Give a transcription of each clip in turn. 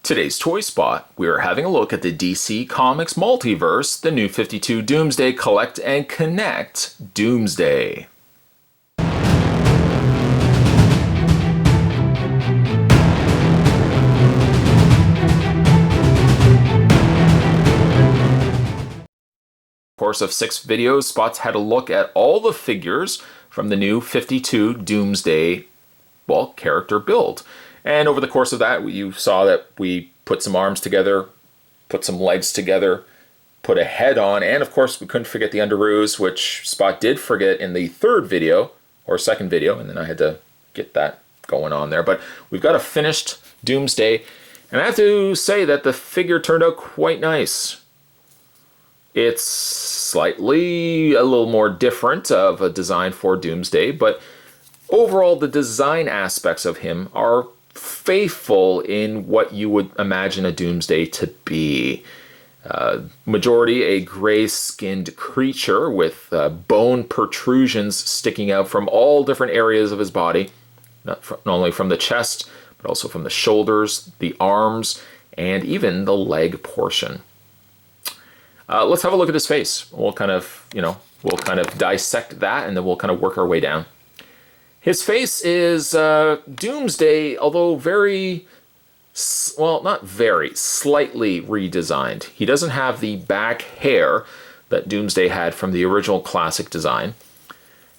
Today's Toy Spot, we are having a look at the DC Comics Multiverse, the New 52 Doomsday Collect and Connect Doomsday. Course of 6 videos, Spots had a look at all the figures from the New 52 Doomsday, character build. And over the course of that, you saw that we put some arms together, put some legs together, put a head on, and of course we couldn't forget the underoos, which Spot did forget in the third video, or second video, and then I had to get that going on there. But we've got a finished Doomsday, and I have to say that the figure turned out quite nice. It's slightly a little more different of a design for Doomsday, but overall the design aspects of him are faithful in what you would imagine a Doomsday to be. Majority a gray-skinned creature with bone protrusions sticking out from all different areas of his body, not only from the chest, but also from the shoulders, the arms, and even the leg portion. Let's have a look at his face. We'll kind of dissect that, and then we'll kind of work our way down. His face is Doomsday, although not very, slightly redesigned. He doesn't have the back hair that Doomsday had from the original classic design.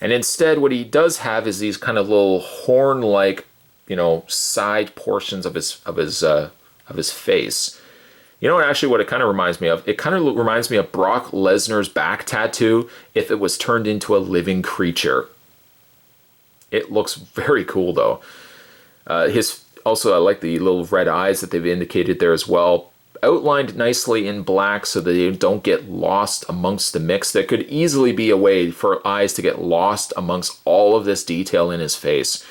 And instead, what he does have is these kind of little horn-like, side portions of his face. You know what it kind of reminds me of? It kind of reminds me of Brock Lesnar's back tattoo if it was turned into a living creature. It looks very cool, though. I like the little red eyes that they've indicated there as well. Outlined nicely in black so that they don't get lost amongst the mix. There could easily be a way for eyes to get lost amongst all of this detail in his face.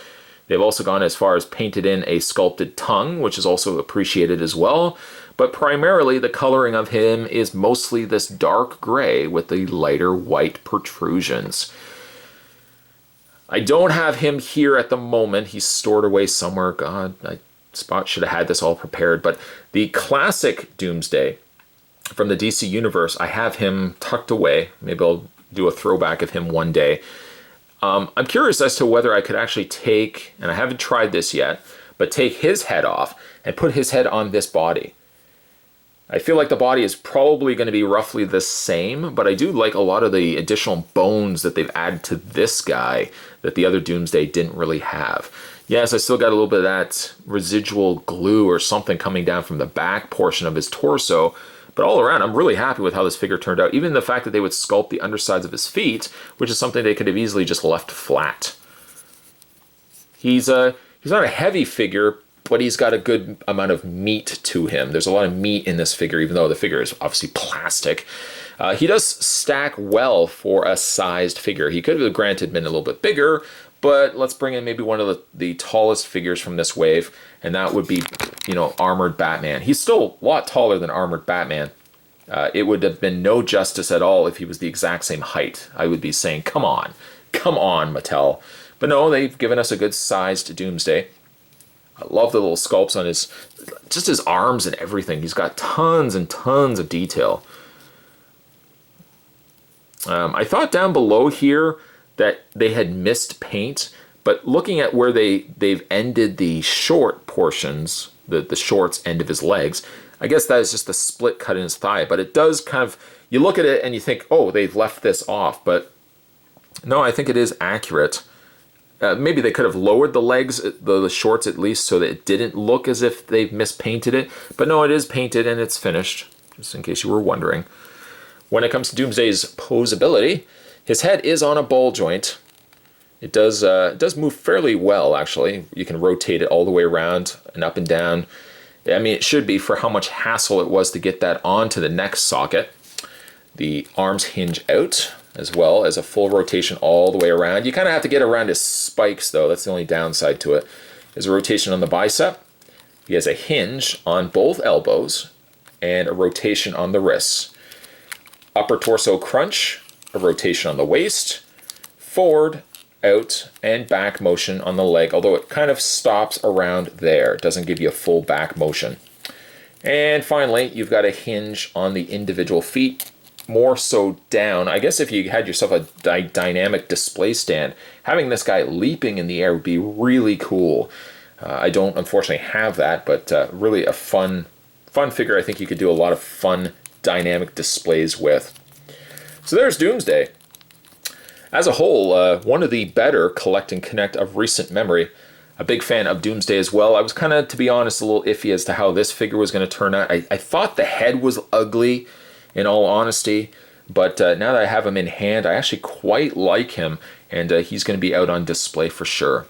They've also gone as far as painted in a sculpted tongue, which is also appreciated as well. But primarily, the coloring of him is mostly this dark gray with the lighter white protrusions. I don't have him here at the moment. He's stored away somewhere. God, Spot should have had this all prepared. But the classic Doomsday from the DC Universe, I have him tucked away. Maybe I'll do a throwback of him one day. I'm curious as to whether I could actually take, and I haven't tried this yet, but take his head off and put his head on this body. I feel like the body is probably going to be roughly the same, but I do like a lot of the additional bones that they've added to this guy that the other Doomsday didn't really have. Yes, I still got a little bit of that residual glue or something coming down from the back portion of his torso, but all around, I'm really happy with how this figure turned out. Even the fact that they would sculpt the undersides of his feet, which is something they could have easily just left flat. He's not a heavy figure, but he's got a good amount of meat to him. There's a lot of meat in this figure, even though the figure is obviously plastic. He does stack well for a sized figure. He could have, granted, been a little bit bigger, but let's bring in maybe one of the tallest figures from this wave, and that would be, Armored Batman. He's still a lot taller than Armored Batman. It would have been no justice at all if he was the exact same height. I would be saying, come on, Mattel. But no, they've given us a good sized Doomsday. I love the little sculpts on his arms and everything. He's got tons and tons of detail. I thought down below here that they had missed paint, but looking at where they've ended the short portions, the shorts end of his legs, I guess that is just a split cut in his thigh, but it does kind of, you look at it and you think, oh, they've left this off, but no, I think it is accurate. Maybe they could have lowered the legs, the shorts at least, so that it didn't look as if they've mispainted it. But no, it is painted and it's finished, just in case you were wondering. When it comes to Doomsday's posability, his head is on a ball joint. It does move fairly well, actually. You can rotate it all the way around and up and down. I mean, it should be for how much hassle it was to get that onto the neck socket. The arms hinge out, as well as a full rotation all the way around. You kind of have to get around his spikes, though. That's the only downside to it. There's a rotation on the bicep. He has a hinge on both elbows and a rotation on the wrists. Upper torso crunch, a rotation on the waist, forward, out, and back motion on the leg, although it kind of stops around there. It doesn't give you a full back motion. And finally, you've got a hinge on the individual feet, more so down. I guess if you had yourself a dynamic display stand, having this guy leaping in the air would be really cool. I don't unfortunately have that, but really a fun figure. I think you could do a lot of fun dynamic displays with. So there's Doomsday. As a whole, one of the better collect and connect of recent memory. A big fan of Doomsday as well. I was kind of, to be honest, a little iffy as to how this figure was going to turn out. I thought the head was ugly, in all honesty, but now that I have him in hand, I actually quite like him, and he's going to be out on display for sure.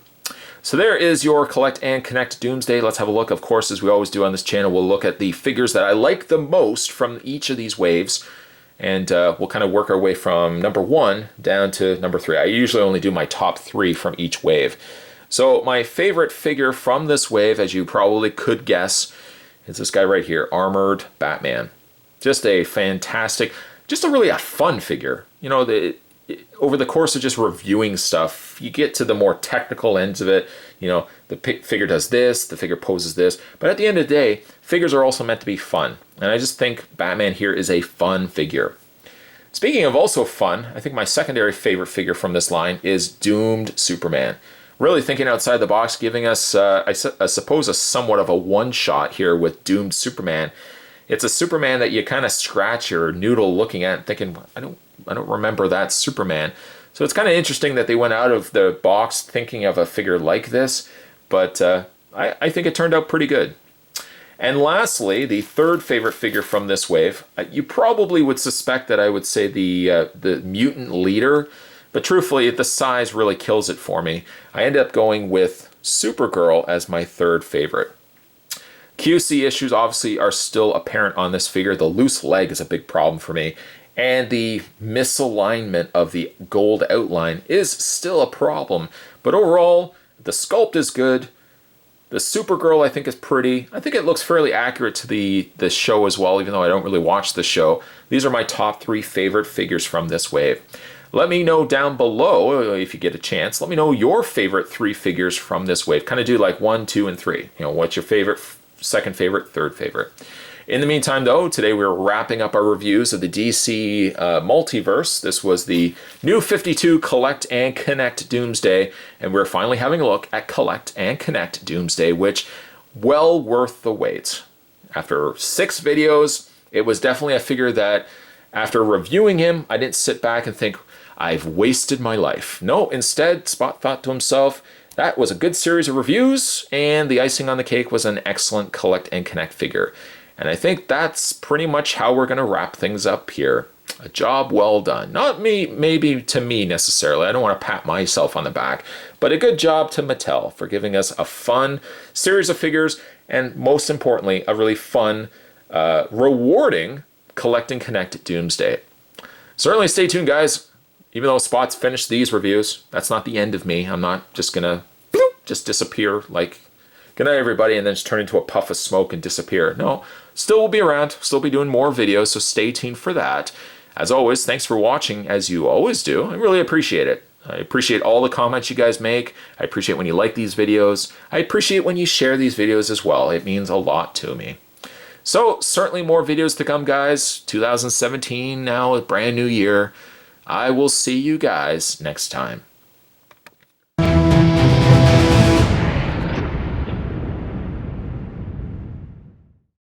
So there is your Collect and Connect Doomsday. Let's have a look. Of course, as we always do on this channel, we'll look at the figures that I like the most from each of these waves, and we'll kind of work our way from number 1 down to number 3. I usually only do my top 3 from each wave. So my favorite figure from this wave, as you probably could guess, is this guy right here, Armored Batman. Just a fantastic, just a really fun figure. You know, over the course of just reviewing stuff, you get to the more technical ends of it. You know, the figure does this, the figure poses this. But at the end of the day, figures are also meant to be fun. And I just think Batman here is a fun figure. Speaking of also fun, I think my secondary favorite figure from this line is Doomed Superman. Really thinking outside the box, giving us, I suppose, a somewhat of a one-shot here with Doomed Superman. It's a Superman that you kind of scratch your noodle looking at, thinking, I don't remember that Superman. So it's kind of interesting that they went out of the box thinking of a figure like this, but I think it turned out pretty good. And lastly, the third favorite figure from this wave, you probably would suspect that I would say the Mutant Leader. But truthfully, the size really kills it for me. I ended up going with Supergirl as my third favorite. QC issues obviously are still apparent on this figure. The loose leg is a big problem for me. And the misalignment of the gold outline is still a problem. But overall, the sculpt is good. The Supergirl, I think, is pretty. I think it looks fairly accurate to the show as well, even though I don't really watch the show. These are my top 3 favorite figures from this wave. Let me know down below, if you get a chance, let me know your favorite 3 figures from this wave. Kind of do like 1, 2, and 3. You know, what's your favorite, second favorite, third favorite. In the meantime, though, today we're wrapping up our reviews of the DC Multiverse. This was the new 52 Collect and Connect Doomsday, and we're finally having a look at Collect and Connect Doomsday, which, well worth the wait. After 6 videos, it was definitely a figure that, after reviewing him, I didn't sit back and think, I've wasted my life. No, instead, Spot thought to himself, that was a good series of reviews, and the icing on the cake was an excellent Collect and Connect figure. And I think that's pretty much how we're going to wrap things up here. A job well done. Not me, maybe to me necessarily. I don't want to pat myself on the back, but a good job to Mattel for giving us a fun series of figures, and most importantly, a really fun, rewarding Collect and Connect Doomsday. Certainly stay tuned, guys. Even though Spot's finished these reviews, that's not the end of me. I'm not just gonna just disappear like good night everybody and then just turn into a puff of smoke and disappear. No, still will be around, still be doing more videos, so stay tuned for that. As always, thanks for watching, as you always do. I really appreciate it. I appreciate all the comments you guys make. I appreciate when you like these videos. I appreciate when you share these videos as well. It means a lot to me. So certainly more videos to come, guys. 2017 now, a brand new year. I will see you guys next time.